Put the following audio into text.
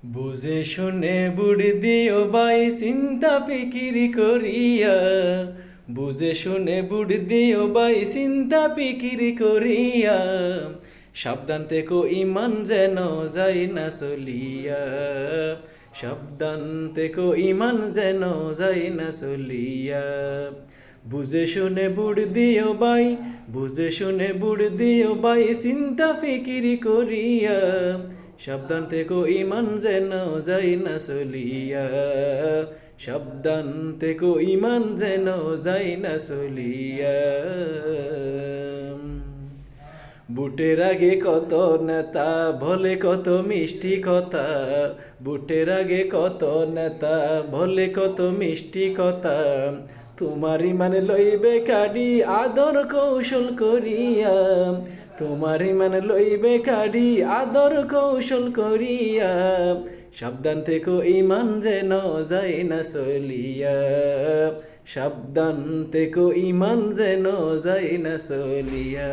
বুঝে শুনে বুড়ি দিও ভাই চিন্তা ফিকিরি করিয়া, বুঝে শুনে বুড়ি দিও ভাই চিন্তা ফিকিরি করিয়া, সাবধান থেকো ইমান যেন যাই না চলিয়া, সাবধান থেকো ইমান যেন যাই না চলিয়া। বুঝে শুনে বুড় দিও ভাই, বুঝে শুনে বুড় দিও ভাই চিন্তা ফিকিরি করিয়া, সাবধান থেকো ইমান যেন যাই না চলিয়া, সাবধান থেকো ইমান যেন যাই না চলিয়া। বুটের আগে কত নেতা বলে কত মিষ্টি কথা, বুটের আগে কত নেতা বলে কত মিষ্টি কথা, তোমারই মানে লইবে কাডি আদর কৌশল করিয়া, তোমারই মানে লইবে কাডি আদর কৌশল করিয়া, সাবধান থেকো ইমান যেন যাই না চলিয়া, সাবধান থেকো ইমান যেন যাই না চলিয়া।